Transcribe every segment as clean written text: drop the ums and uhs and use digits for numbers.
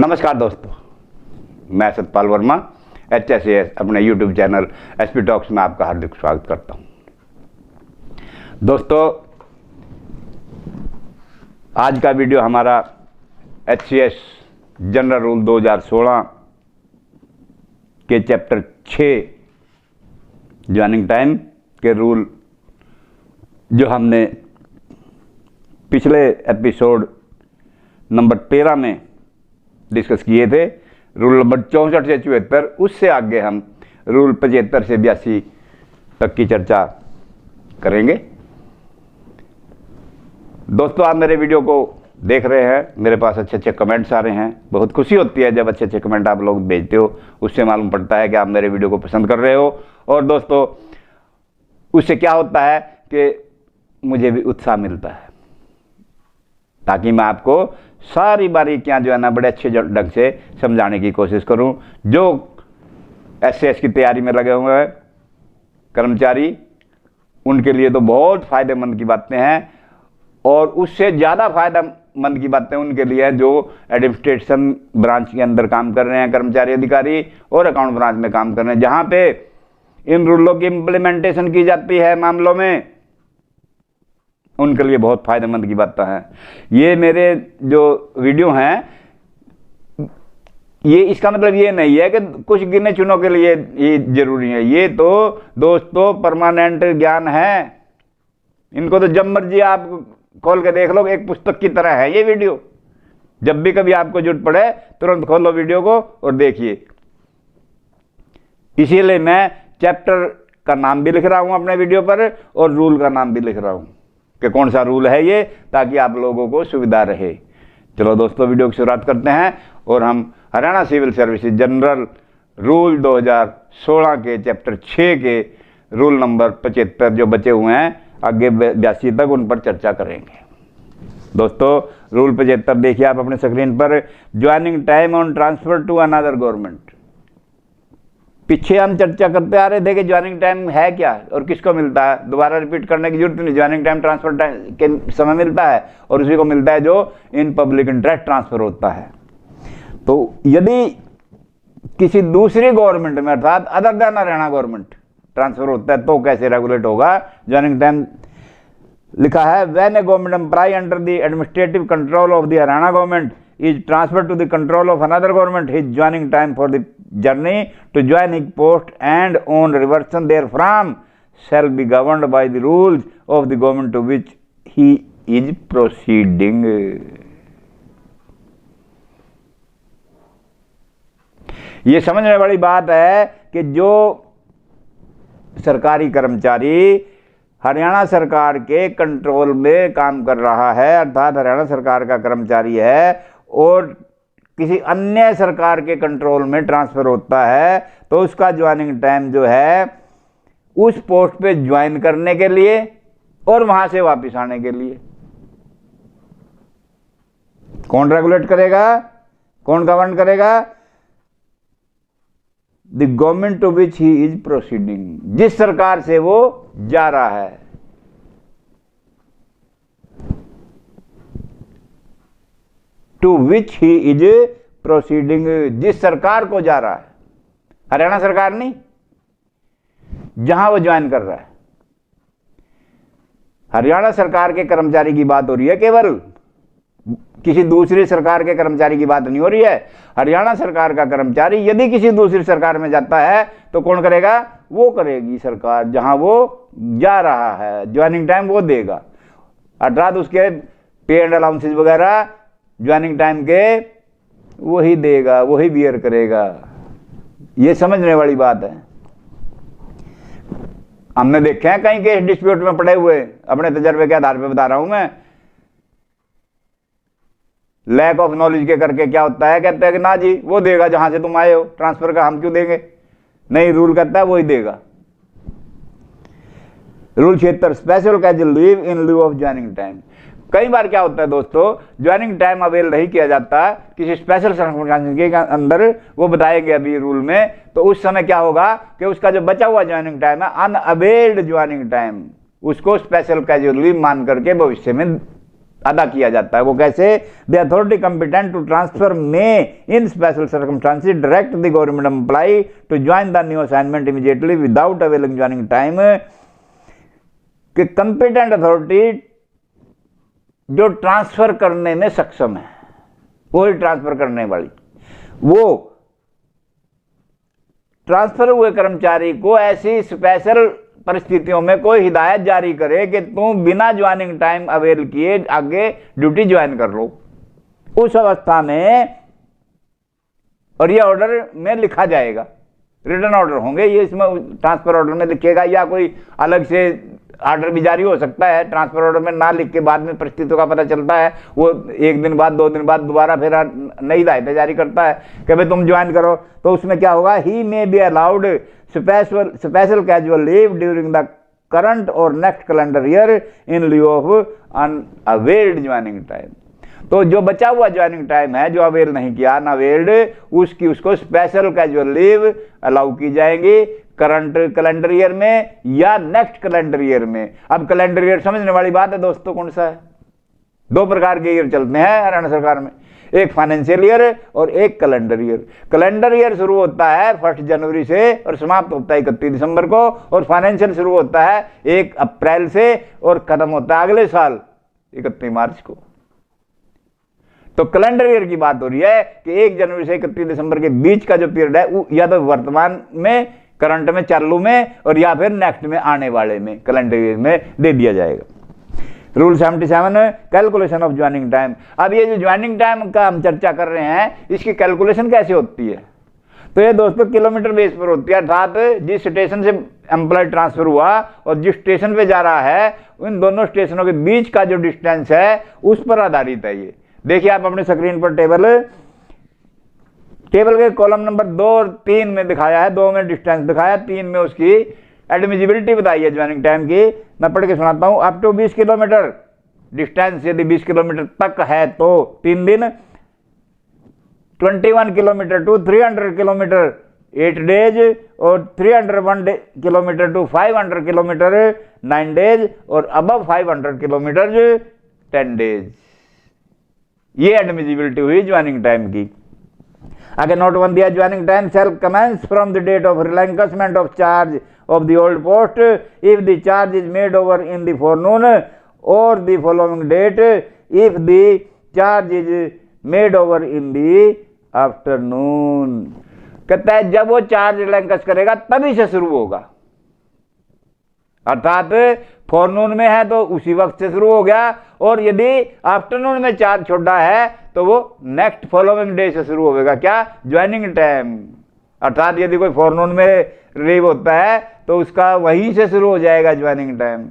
नमस्कार दोस्तों, मैं सतपाल वर्मा HSAS अपने YouTube चैनल SP टॉक्स में आपका हार्दिक स्वागत करता हूं। दोस्तों, आज का वीडियो हमारा HCS जनरल रूल 2016 के चैप्टर 6 ज्वाइनिंग टाइम के रूल जो हमने पिछले एपिसोड नंबर 13 में डिस्कस किए थे, रूल नंबर 64 से 74, उससे आगे हम रूल 75 से 82 तक की चर्चा करेंगे। दोस्तों, आप मेरे वीडियो को देख रहे हैं, मेरे पास अच्छे अच्छे कमेंट्स आ रहे हैं। बहुत खुशी होती है जब अच्छे अच्छे कमेंट आप लोग भेजते हो, उससे मालूम पड़ता है कि आप मेरे वीडियो को पसंद कर रहे हो। और दोस्तों, उससे क्या होता है कि मुझे भी उत्साह मिलता है, ताकि मैं आपको सारी बारीकियां जो है ना बड़े अच्छे ढंग से समझाने की कोशिश करूं। जो SCS की तैयारी में लगे हुए हैं कर्मचारी, उनके लिए तो बहुत फ़ायदेमंद की बातें हैं, और उससे ज़्यादा फ़ायदेमंद की बातें उनके लिए हैं जो एडमिनिस्ट्रेशन ब्रांच के अंदर काम कर रहे हैं, कर्मचारी अधिकारी, और अकाउंट ब्रांच में काम कर रहे हैं, जहाँ पे इन रूलों की इम्प्लीमेंटेशन की जाती है मामलों में। उनके लिए बहुत फ़ायदेमंद की बातें हैं। ये मेरे जो वीडियो हैं, ये इसका मतलब ये नहीं है कि कुछ गिने चुनों के लिए ये जरूरी है। ये तो दोस्तों परमानेंट ज्ञान है। इनको तो जब मर्जी आप खोल के देख लो, एक पुस्तक की तरह है ये वीडियो। जब भी कभी आपको जरूरत पड़े, तुरंत खोलो वीडियो को और देखिए। इसीलिए मैं चैप्टर का नाम भी लिख रहा हूं अपने वीडियो पर, और रूल का नाम भी लिख रहा हूं कि कौन सा रूल है ये, ताकि आप लोगों को सुविधा रहे। चलो दोस्तों, वीडियो की शुरुआत करते हैं, और हम Haryana civil services general rule 2016 के चैप्टर 6 के रूल नंबर 75 जो बचे हुए हैं आगे 82 तक, उन पर चर्चा करेंगे। दोस्तों, रूल 75 देखिए आप अपने स्क्रीन पर। Joining time on transfer to another government. पीछे हम चर्चा करते आ रहे थे कि ज्वाइनिंग टाइम है क्या और किसको मिलता है। दोबारा रिपीट करने की जरूरत नहीं। ज्वाइनिंग टाइम ट्रांसफर टाइम के समय मिलता है, और उसी को मिलता है जो इन पब्लिक इंटरेस्ट ट्रांसफर होता है। तो यदि किसी दूसरी गवर्नमेंट में, अर्थात other than Haryana government, transfer होता है, तो कैसे रेगुलेट होगा। ज्वाइनिंग टाइम लिखा है, when a government employ under the administrative control of the Haryana government is transferred to the control of another government, his joining time for the journey to joining post and on reversion therefrom shall be governed by the rules of the government to which he is proceeding. ये समझने वाली बात है कि जो सरकारी कर्मचारी हरियाणा सरकार के कंट्रोल में काम कर रहा है, अर्थात हरियाणा सरकार का कर्मचारी है, और किसी अन्य सरकार के कंट्रोल में ट्रांसफर होता है, तो उसका ज्वाइनिंग टाइम जो है उस पोस्ट पे ज्वाइन करने के लिए और वहां से वापस आने के लिए कौन रेगुलेट करेगा, कौन गवर्न करेगा। The government to which he is proceeding, जिस सरकार से वो जा रहा है। To which he is proceeding, जिस सरकार को जा रहा है, हरियाणा सरकार नहीं, जहां वो ज्वाइन कर रहा है। हरियाणा सरकार के कर्मचारी की बात हो रही है, केवल किसी दूसरी सरकार के कर्मचारी की बात नहीं हो रही है। हरियाणा सरकार का कर्मचारी यदि किसी दूसरी सरकार में जाता है, तो कौन करेगा, वो करेगी सरकार, जहां वो जा रहा है। ज्वाइनिंग टाइम वो देगा, अर्थात उसके पे एंड अलाउंसेस वगैरह ज्वाइनिंग टाइम के वही देगा, वही बियर करेगा। ये समझने वाली बात है। हमने देखे हैं कहीं केस डिस्प्यूट में पड़े हुए, अपने तजर्बे के आधार पे बता रहा हूं मैं। लैक ऑफ नॉलेज के करके क्या होता है, कहते हैं कि ना जी वो देगा जहां से तुम आए हो, ट्रांसफर का हम क्यों देंगे। नहीं, रूल कहता है वही देगा। Rule 76, special casual leave in leave of joining time. कई बार क्या होता है दोस्तों, ज्वाइनिंग टाइम अवेल नहीं किया जाता किसी स्पेशल सर्कमस्टेंसेस के अंदर, वो बताएंगे अभी रूल में। तो उस समय क्या होगा कि उसका जो बचा हुआ ज्वाइनिंग टाइम है, अनअवेल्ड ज्वाइनिंग टाइम, उसको स्पेशल कैजुअल लीव मान करके भविष्य में अदा किया जाता है। वो कैसे? The authority competent to transfer may in special circumstances direct the government employee to join the new assignment immediately without availing joining time. कि कॉम्पिटेंट अथॉरिटी जो ट्रांसफर करने में सक्षम है, वही ट्रांसफर करने वाली, वो ट्रांसफर हुए कर्मचारी को ऐसी स्पेशल परिस्थितियों में कोई हिदायत जारी करे कि तुम बिना ज्वाइनिंग टाइम अवेल किए आगे ड्यूटी ज्वाइन कर लो। उस अवस्था में, और ये ऑर्डर में लिखा जाएगा, रिटर्न ऑर्डर होंगे ये, इसमें ट्रांसफर ऑर्डर में लिखेगा, या कोई अलग से ऑर्डर भी जारी हो सकता है। ट्रांसफर ऑर्डर में ना लिख के बाद में परिस्थितियों का पता चलता है, वो 1 दिन बाद 2 दिन बाद दोबारा फिर नई हिदायतें जारी करता है कि भाई तुम ज्वाइन करो। तो उसमें क्या होगा? He may be allowed special casual leave during the current और next calendar year in lieu of unavailed joining time. तो जो बचा हुआ ज्वाइनिंग टाइम है, जो अवेल नहीं किया, अनअवेल्ड, उसको स्पेशल कैजुअल लीव अलाउ की जाएंगी करंट कैलेंडर ईयर में या नेक्स्ट कैलेंडर ईयर में। अब कैलेंडर ईयर समझने वाली बात है दोस्तों, कौन सा है? 2 प्रकार के ईयर चलते हैं हरियाणा सरकार में, एक फाइनेंशियल ईयर और एक कैलेंडर ईयर। कैलेंडर ईयर शुरू होता है 1 जनवरी से और समाप्त होता है 31 दिसंबर को, और फाइनेंशियल शुरू होता है 1 अप्रैल से और खत्म होता है अगले साल 31 मार्च को। तो कैलेंडर ईयर की बात हो रही है कि 1 जनवरी से 31 दिसंबर के बीच का जो पीरियड है, वो या तो वर्तमान में, करंट में, चालू में, और या फिर नेक्स्ट में, आने वाले में, कैलेंडर ईयर में दे दिया जाएगा। Rule 77 calculation of joining time. अब ये जो ज्वाइनिंग टाइम का हम चर्चा कर रहे हैं, इसकी कैलकुलेशन कैसे होती है? तो ये दोस्तों किलोमीटर बेस पर होती है, अर्थात जिस स्टेशन से एम्प्लॉय ट्रांसफर हुआ और जिस स्टेशन पे जा रहा है, उन दोनों स्टेशनों के बीच का जो डिस्टेंस है उस पर आधारित है ये। देखिए आप अपने स्क्रीन पर टेबल के कॉलम नंबर 2 और 3 में दिखाया है, 2 में डिस्टेंस दिखाया, 3 में उसकी एडमिजिबिलिटी बताई है ज्वाइनिंग टाइम की। मैं पढ़ के सुनाता हूं। अप टू 20 किलोमीटर डिस्टेंस, यदि 20 किलोमीटर तक है तो 3 दिन, 21 किलोमीटर टू 300 किलोमीटर 8 डेज, और 301 किलोमीटर टू 500 किलोमीटर 9 डेज, और अबव 500 किलोमीटर 10 डेज। ये एडमिजिबिलिटी हुई ज्वाइनिंग टाइम की। आगे नोटबंदी है। Joining time shall commence from the date of relinquishment of charge of the old post if the charge is made over in the forenoon और the following date if the charge is made over in the afternoon. कहता है जब वो charge रिलैंक्स करेगा तभी से शुरू होगा, अर्थात फॉरनून में है तो उसी वक्त से शुरू हो गया, और यदि आफ्टरनून में चार्ज छोड़ा है तो वो नेक्स्ट फॉलोइंग डे से शुरू होगा। क्या? Joining time. अर्थात यदि कोई फॉरनून में रिलीव होता है तो उसका वहीं से शुरू हो जाएगा ज्वाइनिंग टाइम,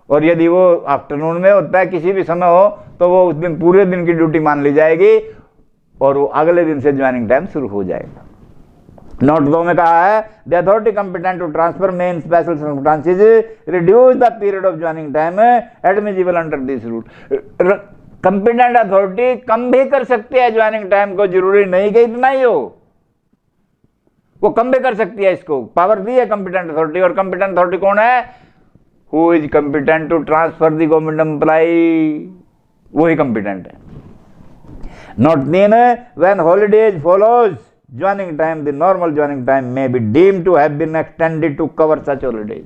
और यदि वो आफ्टरनून में होता है किसी भी समय हो तो वो उस दिन पूरे दिन की ड्यूटी मान ली जाएगी और वो अगले दिन से ज्वाइनिंग टाइम शुरू हो जाएगा। नोट 2 में कहा है the authority competent to transfer may in special circumstances reduce the period of joining time admissible under this rule. Competent authority कम भी कर सकती है ज्वाइनिंग टाइम को, जरूरी नहीं कि इतना ही हो, वो कम भी कर सकती है। इसको पावर दी है कॉम्पिटेंट अथॉरिटी, और कॉम्पिटेंट अथॉरिटी कौन है? Who is competent to transfer the government employ, वही कॉम्पिटेंट है। Note 3 when holidays follows joining time the normal joining time may be deemed to have been extended to cover such holidays।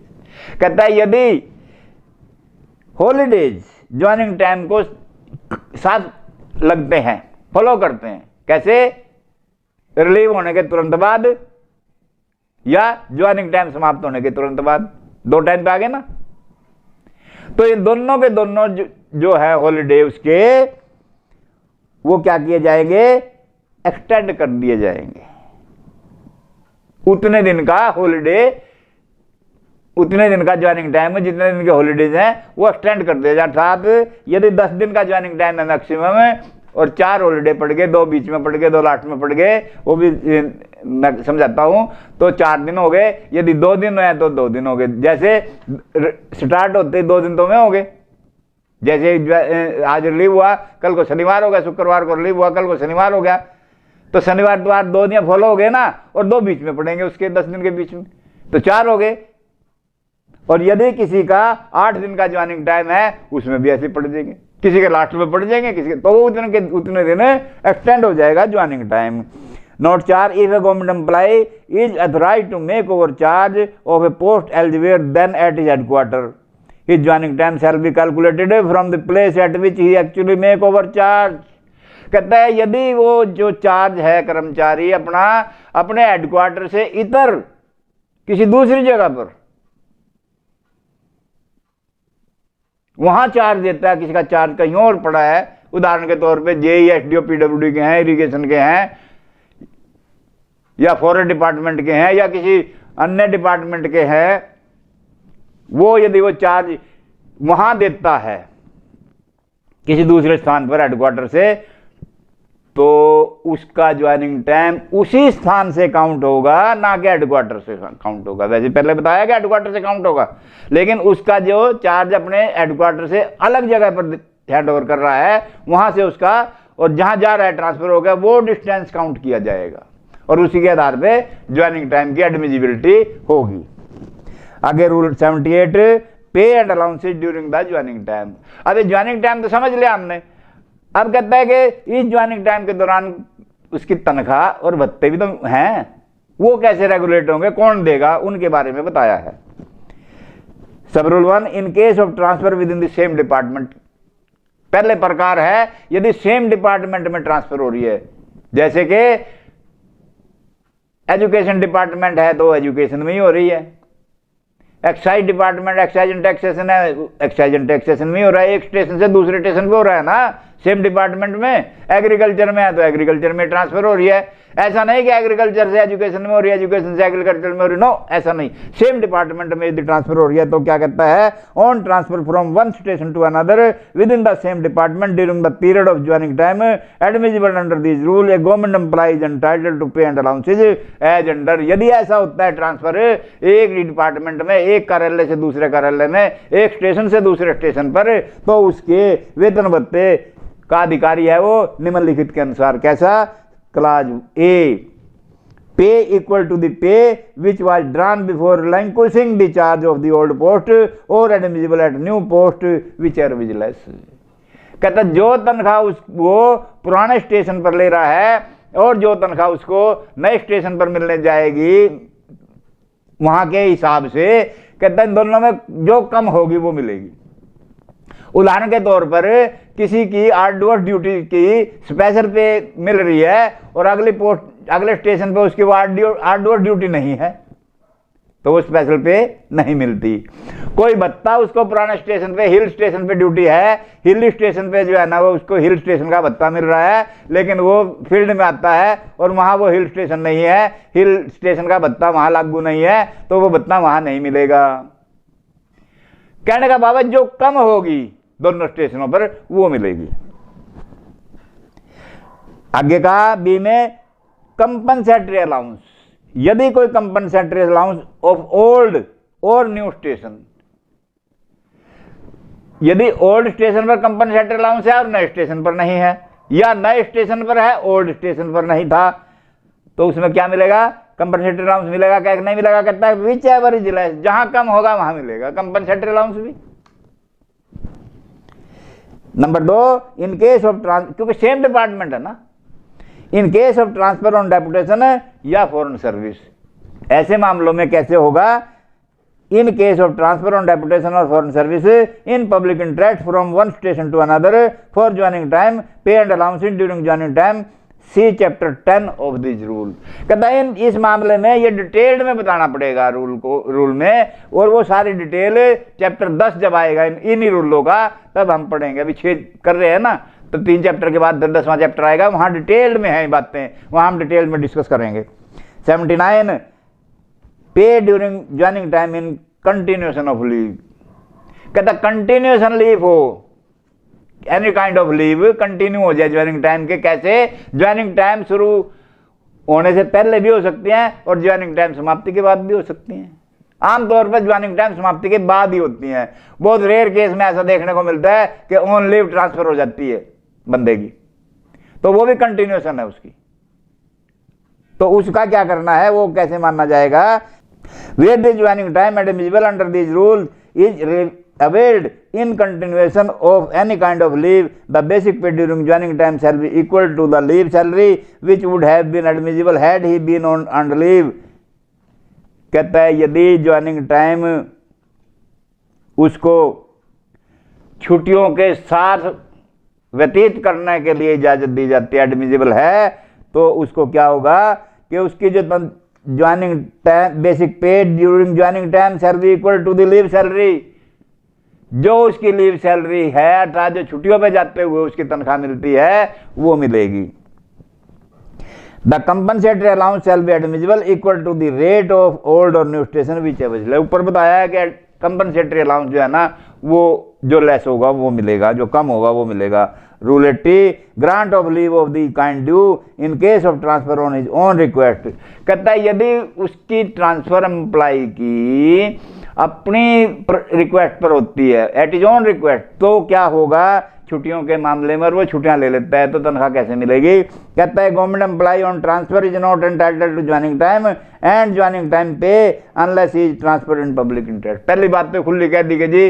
कहता है यदि holidays joining time को साथ लगते हैं, follow करते हैं, कैसे? रिलीव होने के तुरंत बाद या ज्वाइनिंग टाइम समाप्त होने के तुरंत बाद, 2 टाइम पे आ गए ना। तो ये दोनों के दोनों जो है हॉलीडे उसके, वो क्या किए जाएंगे? एक्सटेंड कर दिए जाएंगे। उतने दिन का हॉलीडे, उतने दिन का ज्वाइनिंग टाइम है, जितने दिन के हॉलीडेज हैं वो एक्सटेंड कर दिया जाए। अर्थात यदि 10 दिन का ज्वाइनिंग टाइम है मैक्सिमम और 4 हॉलीडे पड़ गए, 2 बीच में पड़ गए, 2 लास्ट में पड़ गए, वो भी मैं समझाता हूं, तो 4 दिन हो गए। यदि 2 दिन है तो 2 दिन हो गए। जैसे स्टार्ट होते 2 दिन तो में हो गए, जैसे आज रिलीव हुआ कल को शनिवार हो गया, शुक्रवार को रिलीव हुआ कल को शनिवार हो गया, तो शनिवार द्वार 2 दिन फॉलो हो गए ना, और 2 बीच में पड़ेंगे उसके 10 दिन के बीच में, तो 4 हो गए। और यदि किसी का 8 दिन का ज्वाइनिंग टाइम है उसमें भी ऐसे पड़ जाएंगे, किसी के लास्ट में पड़ जाएंगे, किसी के, तो उतने दिन एक्सटेंड हो जाएगा joining time. Note 4, if a government employ is authorised to make over charge of a post eligible then at his headquarter, his joining time shall be calculated from the place at which he actually make over charge. कहता है यदि वो जो charge है कर्मचारी अपना अपने headquarter से इतर किसी दूसरी जगह पर वहां चार्ज देता है, किसी का चार्ज कहीं और पड़ा है, उदाहरण के तौर पे जेई, एसडीओ, पीडब्ल्यूडी के हैं, इरिगेशन के हैं, या फॉरेस्ट डिपार्टमेंट के हैं, या किसी अन्य डिपार्टमेंट के हैं, वो यदि वो चार्ज वहां देता है किसी दूसरे स्थान पर हेडक्वार्टर से, तो उसका ज्वाइनिंग टाइम उसी स्थान से काउंट होगा, ना कि हेडक्वार्टर से काउंट होगा। वैसे पहले बताया कि हेडक्वार्टर से काउंट होगा, लेकिन उसका जो चार्ज अपने हेडक्वार्टर से अलग जगह पर हैंड ओवर कर रहा है, वहां से उसका और जहां जा रहा है ट्रांसफर हो गया, वो डिस्टेंस काउंट किया जाएगा और उसी के आधार पे ज्वाइनिंग टाइम की एडमिजिबिलिटी होगी। आगे रूल 78, पे and allowances during the joining time. अभी ज्वाइनिंग टाइम तो समझ लिया हमने, अब कहता है कि इस ज्वाइनिंग टाइम के दौरान उसकी तनख्वाह और भत्ते भी तो हैं, वो कैसे रेगुलेट होंगे, कौन देगा, उनके बारे में बताया है। सब rule 1, in case of transfer with in the same department. पहले प्रकार है यदि सेम डिपार्टमेंट में ट्रांसफर हो रही है, जैसे कि एजुकेशन डिपार्टमेंट है तो एजुकेशन में ही हो रही है, excise department excise and taxation है, एक्साइज एंड टैक्सेशन में हो रहा है, एक स्टेशन से दूसरे स्टेशन पे हो रहा है ना, सेम डिपार्टमेंट में। एग्रीकल्चर में है तो एग्रीकल्चर में ट्रांसफर हो रही है, ऐसा नहीं कि एग्रीकल्चर से एजुकेशन में हो रही है, एजुकेशन से एग्रीकल्चर में हो रही है, नो, ऐसा नहीं। सेम डिपार्टमेंट में यदि ट्रांसफर हो रही है तो क्या कहता है, on transfer from one station to another within the same department during the period of joining time admissible under this rule a government employ is entitled to pay and allowances as under. यदि ऐसा होता है transfer एक department में, एक कार्यालय से दूसरे कार्यालय में, एक स्टेशन से दूसरे स्टेशन पर, तो उसके वेतन भत्ते का अधिकारी है वो निम्नलिखित के अनुसार। कैसा, क्लाज ए, पे equal to the pay which was drawn before relinquishing the charge of the old post और admissible at new post whichever is less. कहता जो तनख्वाह वो पुराने स्टेशन पर ले रहा है और जो तनख्वाह उसको नए स्टेशन पर मिलने जाएगी वहां के हिसाब से, कहता इन दोनों में जो कम होगी वो मिलेगी। उदाहरण के तौर पर किसी की आउटडोर ड्यूटी की स्पेशल पे मिल रही है और अगले स्टेशन पे उसकी वो आउटडोर ड्यूटी नहीं है, तो वो स्पेशल पे नहीं मिलती। कोई भत्ता उसको पुराने स्टेशन पे, हिल स्टेशन पे ड्यूटी है, हिल स्टेशन पे जो है ना वो उसको हिल स्टेशन का भत्ता मिल रहा है, लेकिन वो फील्ड में आता है और वहां वो हिल स्टेशन नहीं है, हिल स्टेशन का भत्ता वहां लागू नहीं है, तो वो भत्ता वहां नहीं मिलेगा। कहने का बाबा जो कम होगी दोनों स्टेशनों पर वो मिलेगी। आगे का बी में कंपनसेटरी अलाउंस। यदि कोई कंपनसेटरी अलाउंस ऑफ ओल्ड और न्यू स्टेशन, यदि ओल्ड स्टेशन पर कंपनसेटरी अलाउंस है और नए स्टेशन पर नहीं है, या नए स्टेशन पर है ओल्ड स्टेशन पर नहीं था, तो उसमें क्या मिलेगा, कंपनसेटरी अलाउंस मिलेगा। क्या नहीं मिलेगा, कहता है विच एवर इज लेस, जहां कम होगा वहां मिलेगा कंपनसेटरी अलाउंस भी। Number 2, in case of transfer, क्योंकि सेम डिपार्टमेंट है ना, in case of transfer on deputation या फॉरेन सर्विस। ऐसे मामलों में कैसे होगा, in case of transfer on deputation और foreign service in public interest from one station to another for joining time, pay and allowance during joining time, see chapter 10 of this rule. कहता है इस मामले में ये डिटेल्ड में बताना पड़ेगा रूल में, और वो सारी डिटेल चैप्टर 10 जब आएगा इन रूलों का तब हम पढ़ेंगे। अभी 6 कर रहे हैं ना, तो 3 चैप्टर के बाद 10वां चैप्टर आएगा, वहां डिटेल्ड में है बातें, वहां हम डिटेल में डिस्कस करेंगे। 79, पे during joining time in continuation of leave. कहता कंटिन्यूएशन लीव हो, any kind of leave continue हो जाए ज्वाइनिंग टाइम के। कैसे, ज्वाइनिंग टाइम शुरू होने से पहले भी हो सकती हैं और ज्वाइनिंग टाइम समाप्ति के बाद भी हो सकती हैं। आमतौर पर ज्वाइनिंग टाइम समाप्ति के बाद ही होती हैं। बहुत रेयर केस में ऐसा देखने को मिलता है कि ऑन लीव ट्रांसफर हो जाती है बंदे की, तो वो भी कंटिन्यूएशन है उसकी। तो उसका क्या करना है, वो कैसे मानना जाएगा, where the joining time admissible under these rules is availed in continuation of any kind of leave, the basic pay during joining time shall be equal to the leave salary which would have been admissible had he been on leave। कहता है यदि joining time उसको छुट्टियों के साथ व्यतीत करने के लिए इजाज़त दी जाती है, एडमिसिबल है, तो उसको क्या होगा कि उसकी जो joining time basic pay during joining time shall be equal to the leave salary, जो उसकी लीव सैलरी है अर्थात जो छुट्टियों पे जाते हुए उसकी तनख्वाह मिलती है वो मिलेगी। The compensatory allowance shall be admissible equal to the rate of old और न्यू स्टेशन विच एवरेज। ऊपर बताया है कि कंपनसेटरी अलाउंस जो है ना वो जो लेस होगा वो मिलेगा, जो कम होगा वो मिलेगा। Rule 80 grant of leave of the kind due in case of transfer on his own request. कहता है यदि उसकी ट्रांसफर एम्प्लॉय की अपनी रिक्वेस्ट पर होती है, एट इज ओन रिक्वेस्ट, तो क्या होगा छुट्टियों के मामले में, और वो छुट्टियां ले लेता है तो तनख्वाह कैसे मिलेगी। कहता है government employee on transfer is not entitled to joining time and joining time pay unless is transfer in public interest. पहली बात तो खुली कह दी कि जी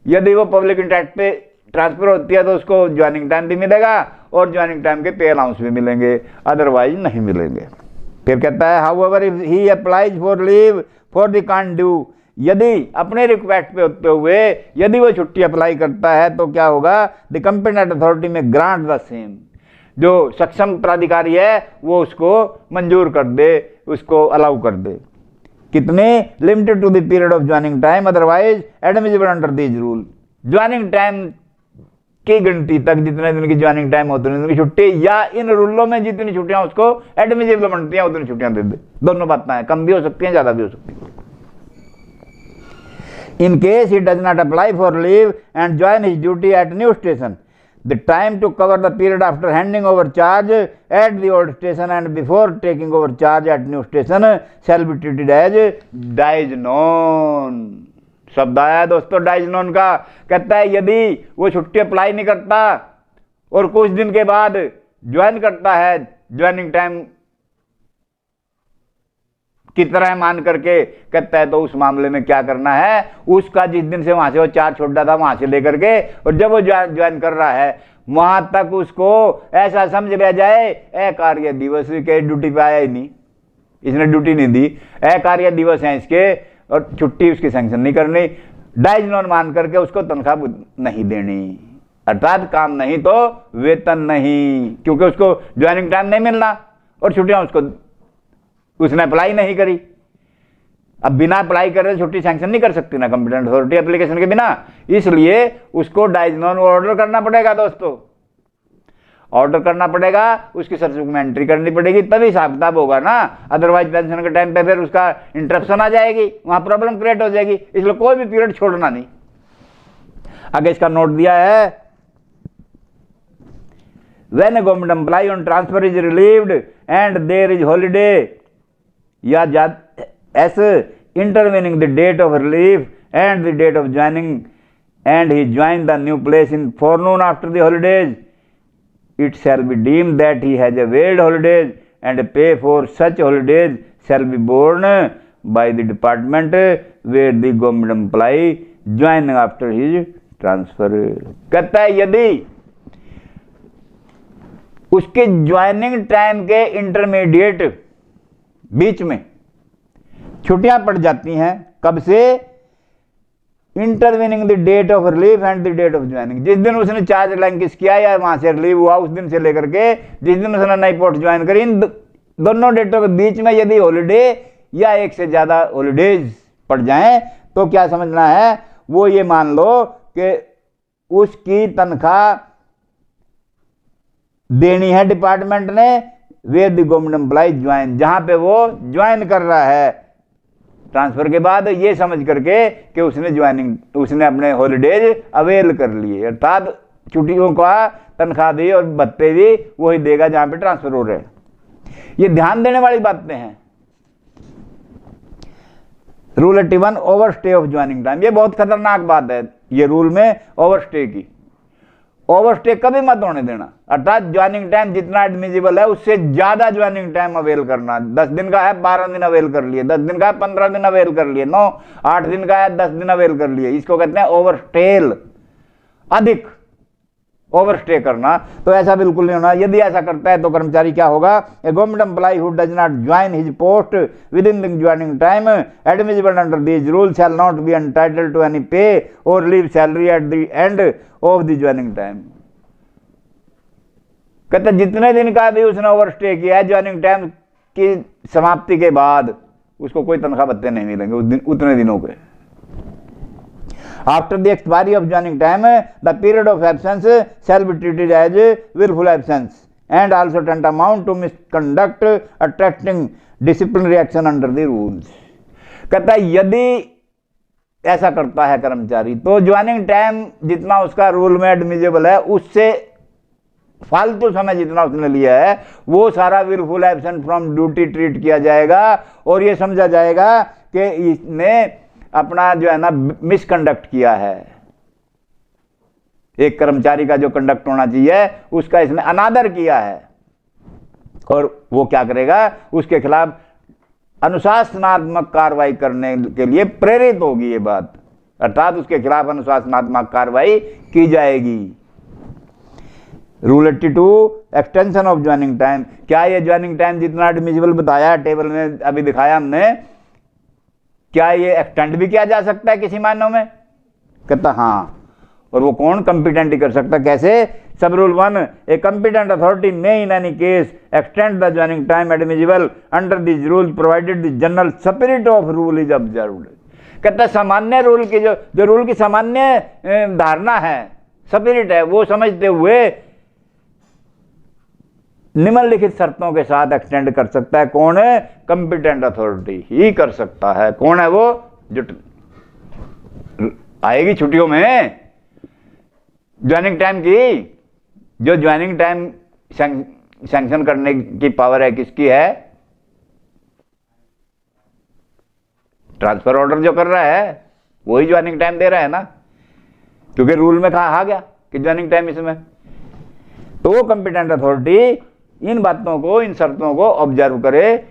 यदि वो पब्लिक इंटरेस्ट पे ट्रांसफर होती है तो उसको ज्वाइनिंग टाइम भी मिलेगा और ज्वाइनिंग टाइम के पे अलाउंस भी मिलेंगे, अदरवाइज नहीं मिलेंगे। फिर कहता है however if he applies for leave for the kind due, यदि अपने रिक्वेस्ट पे होते हुए यदि वो छुट्टी अप्लाई करता है तो क्या होगा, द कंपिटेंट अथॉरिटी में ग्रांट द सेम, जो सक्षम प्राधिकारी है वो उसको मंजूर कर दे, उसको अलाउ कर दे। कितने, limited to the period of joining time otherwise admissible under these rule. Joining time की गिनती तक जितने दिन की ज्वाइनिंग टाइम होती है उतनी छुट्टी, या इन रूलों में जितनी छुट्टियां उसको एडमिसिबल बनती हैं उतनी छुट्टियां दे दे। दोनों बातें हैं, कम भी हो सकती हैं ज्यादा भी हो सकती हैं। In case he does not apply for leave and join his duty at new station, the time to cover the period after handing over charge at the old station and before taking over charge at new station shall be treated as dies non। शब्द आया है दोस्तों dies non का। कहता है यदि वो छुट्टी अप्लाई नहीं करता और कुछ दिन के बाद ज्वाइन करता है ज्वाइनिंग टाइम की तरह मान करके, कहता है तो उस मामले में क्या करना है, उसका जिस दिन से वहां से वो चार्ज छोड़ा था वहां से लेकर के और जब वो ज्वाइन कर रहा है वहां तक उसको ऐसा समझ लिया जाए अकार्य दिवस के, ड्यूटी पे आया ही नहीं, इसने ड्यूटी नहीं दी, अकार्य दिवस है इसके और छुट्टी उसकी सैंक्शन नहीं करनी, डाइज नॉन मान करके उसको तनख्वाह नहीं देनी, अर्थात काम नहीं तो वेतन नहीं, क्योंकि उसको ज्वाइनिंग टाइम नहीं मिलना और छुट्टियां उसने अप्लाई नहीं करी। अब बिना अप्लाई करे छुट्टी सैंक्शन नहीं कर सकती ना कंपिटेंट अथॉरिटी एप्लीकेशन के बिना, इसलिए उसको डाइज नॉन ऑर्डर करना पड़ेगा दोस्तों, ऑर्डर करना पड़ेगा, उसकी सर्टिफिकेट में एंट्री करनी पड़ेगी, तभी हिसाब किताब होगा ना, अदरवाइज पेंशन के टाइम पे फिर उसका इंटरप्शन आ जाएगी, वहां प्रॉब्लम क्रिएट हो जाएगी, इसलिए कोई भी पीरियड छोड़ना नहीं। आगे इसका नोट दिया है when a government employee on transfer is relieved and there is holiday या as intervening the date of relief and the date of joining and he joined the new place in forenoon after the holidays, it shall be deemed that he has availed holidays and pay for such holidays shall be borne by the department where the government employee joined after his transfer। कहता है यदि उसके joining time के intermediate बीच में छुट्टियां पड़ जाती हैं, कब से, intervening the date of relief and the date of joining, जिस दिन उसने चार्ज लैंकिस किया या वहां से रिलीव हुआ उस दिन से लेकर के जिस दिन उसने नई पोस्ट ज्वाइन करी, इन दोनों डेटों के बीच में यदि हॉलीडे या एक से ज्यादा हॉलीडेज पड़ जाएं तो क्या समझना है, वो ये मान लो कि उसकी तनख्वाह देनी है डिपार्टमेंट ने where the government employ join, जहां पे वो ज्वाइन कर रहा है ट्रांसफर के बाद, ये समझ करके कि उसने अपने हॉलीडेज अवेल कर लिए, अर्थात छुट्टियों का तनख्वाह भी और भत्ते भी वही देगा जहां पे ट्रांसफर हो रहे हैं। ये ध्यान देने वाली बातें हैं। Rule 81 over stay of joining time, ये बहुत खतरनाक बात है ये रूल में ओवर स्टे की। ओवरस्टे कभी मत होने देना। अर्थात ज्वाइनिंग टाइम जितना एडमिजिबल है उससे ज्यादा ज्वाइनिंग टाइम अवेल करना। 10 दिन का है 12 दिन अवेल कर लिए, 10 दिन का है 15 दिन अवेल कर लिए, 8 दिन का है 10 दिन अवेल कर लिए। इसको कहते हैं ओवरस्टेल, अधिक ओवरस्टे करना। तो ऐसा बिल्कुल नहीं होना। यदि ऐसा करता है तो कर्मचारी क्या होगा, a government employ who does not join his post within the joining time admissible under these rule shall not be entitled to any pay or leave salary at the end of the joining time. कहते जितने दिन का भी उसने overstay किया है joining time की समाप्ति के बाद उसको कोई तनख्वाह भत्ते नहीं मिलेंगे उतने दिनों के। After the expiry of joining time, the period of absence shall be treated as willful absence and also tantamount to misconduct attracting disciplinary action under the rules। कहता है यदि ऐसा करता है कर्मचारी तो ज्वाइनिंग टाइम जितना उसका रूल में एडमिजिबल है उससे फालतू समय जितना उसने लिया है वो सारा wilful absent from duty treat किया जाएगा और ये समझा जाएगा कि इसने अपना जो है ना मिसकंडक्ट किया है। एक कर्मचारी का जो कंडक्ट होना चाहिए उसका इसने अनादर किया है और वो क्या करेगा, उसके खिलाफ अनुशासनात्मक कार्रवाई करने के लिए प्रेरित होगी ये बात, अर्थात उसके खिलाफ अनुशासनात्मक कार्रवाई की जाएगी। Rule 82 extension of joining time. क्या ये ज्वाइनिंग टाइम जितना एडमिजिबल बताया टेबल में अभी दिखाया हमने, क्या ये एक्सटेंड भी किया जा सकता है किसी मायनों में? कहता हाँ, और वो कौन कंपिटेंट ही कर सकता, कैसे? सब रूल 1 ए कंपिटेंट अथॉरिटी में in any case extend the joining time admissible under this rule provided the general spirit of rule is observed. कहता सामान्य रूल की जो रूल की सामान्य धारणा है, स्पिरिट है, वो समझते हुए निम्नलिखित शर्तों के साथ एक्सटेंड कर सकता है। कौन है? कंपिटेंट अथॉरिटी ही कर सकता है। कौन है वो? जो आएगी छुट्टियों में ज्वाइनिंग टाइम की, जो ज्वाइनिंग टाइम सैंक्शन करने की पावर है किसकी है? ट्रांसफर ऑर्डर जो कर रहा है वही ज्वाइनिंग टाइम दे रहा है ना, क्योंकि रूल में कहा आ गया कि ज्वाइनिंग टाइम इसमें। तो वो कंपिटेंट अथॉरिटी इन बातों को, इन शर्तों को ऑब्जर्व करे,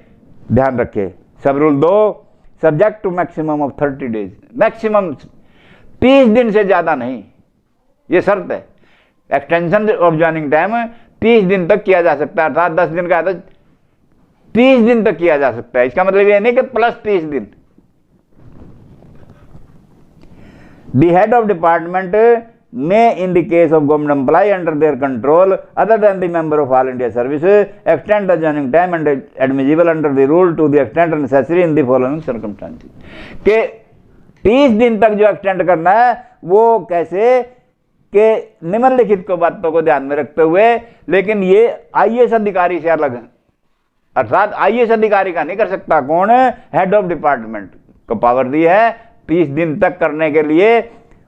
ध्यान रखे। Sub rule 2 subject to maximum of 30 days, maximum 30 दिन से ज्यादा नहीं, ये शर्त है। एक्सटेंशन ऑफ ज्वाइनिंग टाइम 30 दिन तक किया जा सकता है, अर्थात 10 दिन का है तो 30 दिन तक किया जा सकता है। इसका मतलब ये नहीं कि प्लस 30 दिन। The head of department may in the case of government employee under their control other than the member of all India service extend the joining time and admissible under the rule to the extent necessary in the following circumstances। के 30 दिन तक जो extend करना है वो कैसे, के निम्नलिखित को बातों को ध्यान में रखते हुए, लेकिन ये आईएएस अधिकारी से अलग है, अर्थात आईएएस अधिकारी का नहीं कर सकता। कौन है? हेड ऑफ डिपार्टमेंट को पावर दी है 30 दिन तक करने के लिए,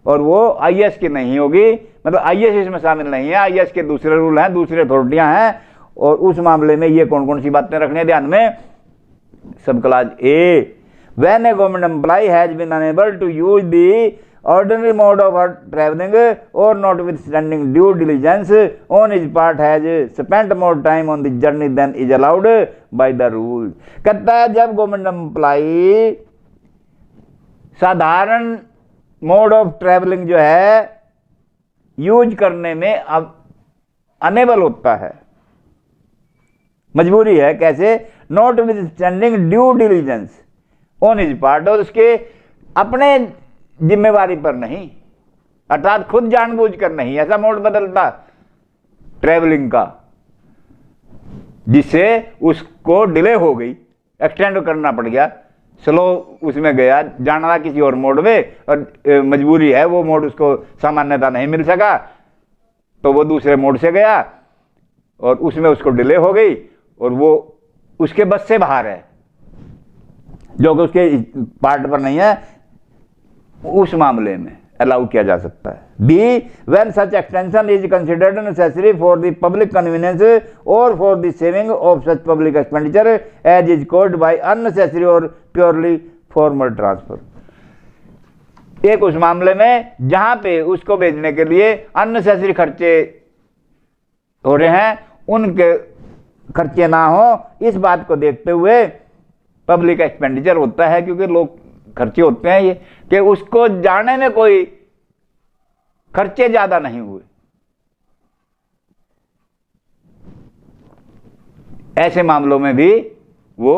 और वो आईएएस की नहीं होगी, मतलब आईएएस इसमें शामिल नहीं है। आईएएस के दूसरे रूल हैं, दूसरे अथॉरिटियां हैं, और उस मामले में ये कौन कौन सी बातें रखनी है ध्यान में। Sub class a, when a government employ has been unable to use the ordinary mode of travelling or notwithstanding due diligence on his part has spent more time on the journey than is allowed by the rule. कहता है जब government employ साधारण mode of travelling जो है use करने में अब enable होता है, मजबूरी है, कैसे? Not with standing due diligence on his part, और उसके अपने जिम्मेवारी पर नहीं, अर्थात खुद जानबूझ कर नहीं ऐसा मोड बदलता ट्रैवलिंग का जिससे उसको डिले हो गई, एक्सटेंड करना पड़ गया, स्लो उसमें गया, जाना था किसी और मोड में और मजबूरी है, वो मोड उसको सामान्यता नहीं मिल सका तो वो दूसरे मोड से गया और उसमें उसको डिले हो गई और वो उसके बस से बाहर है, जो कि उसके पार्ट पर नहीं है, उस मामले में अलाउ किया जा सकता है। B, when such extension is considered necessary for the public convenience or for the saving of such public expenditure as is caused by unnecessary or purely formal transfer. एक उस मामले में जहां पे उसको बेचने के लिए अननेसेसरी खर्चे हो रहे हैं, उनके खर्चे ना हो, इस बात को देखते हुए पब्लिक एक्सपेंडिचर होता है, क्योंकि लोग खर्चे होते हैं ये कि उसको जाने में कोई खर्चे ज्यादा नहीं हुए। ऐसे मामलों में भी वो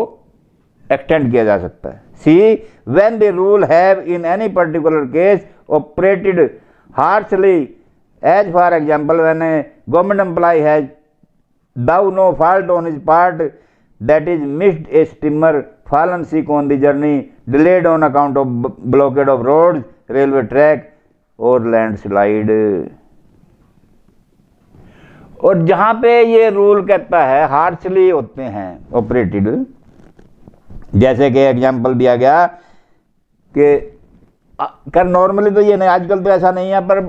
एक्सटेंड किया जा सकता है। C when the rule have in any particular case operated harshly, as for example when a government employ has thou no fault on his part, that is missed a steamer, fallen sick on the journey, delayed on account of blockade of roads, railway track or landslide। और जहां पे ये rule कहता है harshly होते हैं operated, जैसे कि एग्जाम्पल दिया गया कि कर नॉर्मली तो ये नहीं, आजकल तो ऐसा नहीं है, पर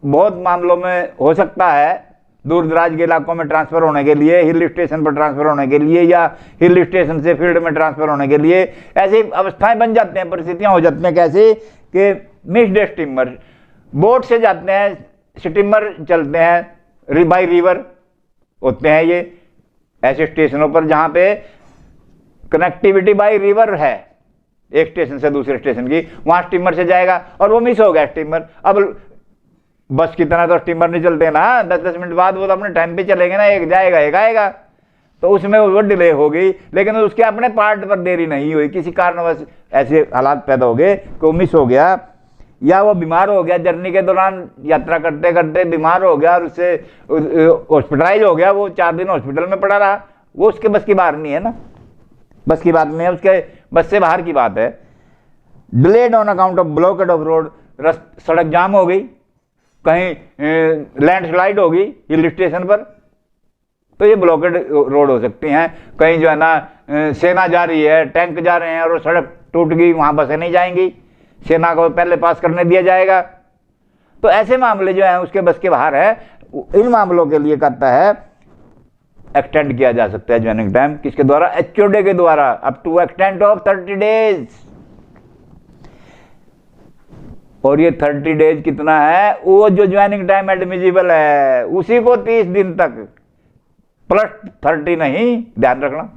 बहुत मामलों में हो सकता है, दूर दराज के इलाकों में ट्रांसफर होने के लिए, हिल स्टेशन पर ट्रांसफर होने के लिए, या हिल स्टेशन से फील्ड में ट्रांसफर होने के लिए ऐसी अवस्थाएं बन जाते हैं, परिस्थितियां हो जाती हैं। कैसे कि मिस्ड स्टीमर, बोट से जाते हैं, स्टीमर चलते हैं बाई रिवर होते हैं ये ऐसे स्टेशनों पर जहां पे कनेक्टिविटी बाई रिवर है, एक स्टेशन से दूसरे स्टेशन की, वहां स्टीमर से जाएगा और वो मिस हो गया स्टीमर। अब बस की तरह तो स्टीमर नहीं चलते ना, 10-10 मिनट बाद वो तो अपने टाइम पे चलेंगे ना, एक जाएगा एक आएगा, तो उसमें वो डिले हो गई, लेकिन उसके अपने पार्ट पर देरी नहीं हुई, किसी कारणवश ऐसे हालात पैदा हो गए कि वो मिस हो गया, या वो बीमार हो गया, जर्नी के दौरान यात्रा करते करते बीमार हो गया और उससे हॉस्पिटलाइज हो गया, वो 4 दिन हॉस्पिटल में पड़ा रहा, वो उसके बस की बात नहीं है ना, बस की बात नहीं है, उसके बस से बाहर की बात है। Delayed on account of blockade of road, सड़क जाम हो गई, कहीं लैंडस्लाइड होगी हिल स्टेशन पर, तो ये ब्लॉकेड रोड हो सकती हैं। कहीं जो है ना सेना जा रही है, टैंक जा रहे हैं और वो सड़क टूट गई, वहां बसें नहीं जाएंगी, सेना को पहले पास करने दिया जाएगा, तो ऐसे मामले जो हैं उसके बस के बाहर है। इन मामलों के लिए कहता है एक्सटेंड किया जा सकता है ज्वाइनिंग टाइम, किसके द्वारा? HOD के द्वारा, up to extent of 30 days. और ये 30 डेज कितना है? वो जो ज्वाइनिंग टाइम एडमिजिबल है उसी को 30 दिन तक, प्लस 30 नहीं, ध्यान रखना।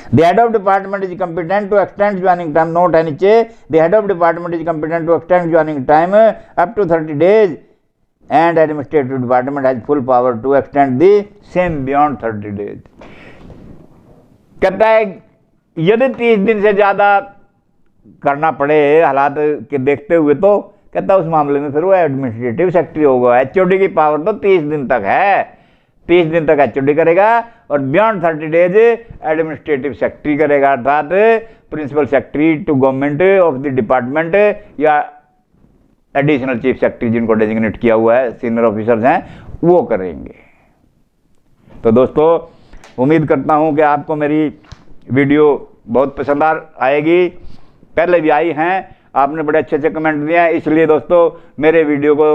The head of department is competent to extend joining time, note NHA, the head of department is competent to extend joining time up to 30 days and administrative department has full power to extend the same beyond 30 days। कहता है यदि 30 दिन से ज्यादा करना पड़े हालात के देखते हुए, तो कहता है उस मामले में फिर वो एडमिनिस्ट्रेटिव सेक्रेटरी होगा। HOD की पावर तो 30 दिन तक है, 30 दिन तक HOD करेगा और बियॉन्ड 30 डेज एडमिनिस्ट्रेटिव सेक्रेटरी करेगा, अर्थात principal secretary to government of the department या एडिशनल चीफ सेक्रेटरी जिनको डेजिग्नेट किया हुआ है, सीनियर ऑफिसर्स हैं, वो करेंगे। तो दोस्तों उम्मीद करता हूं कि आपको मेरी वीडियो बहुत पसंद आएगी, पहले भी आई हैं, आपने बड़े अच्छे अच्छे कमेंट दिए हैं, इसलिए दोस्तों मेरे वीडियो को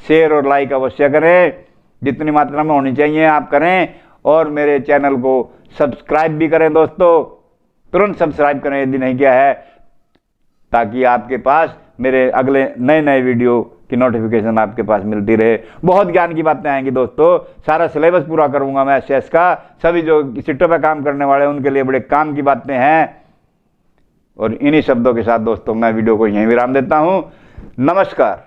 शेयर और लाइक अवश्य करें, जितनी मात्रा में होनी चाहिए आप करें, और मेरे चैनल को सब्सक्राइब भी करें दोस्तों, तुरंत सब्सक्राइब करें यदि नहीं किया है, ताकि आपके पास मेरे अगले नए नए वीडियो की नोटिफिकेशन आपके पास मिलती रहे। बहुत ज्ञान की बातें आएंगी दोस्तों, सारा सिलेबस पूरा करूंगा मैं SS का, सभी जो सीटों पर काम करने वाले हैं उनके लिए बड़े काम की बातें हैं। और इन्हीं शब्दों के साथ दोस्तों मैं वीडियो को यहीं विराम देता हूं। नमस्कार।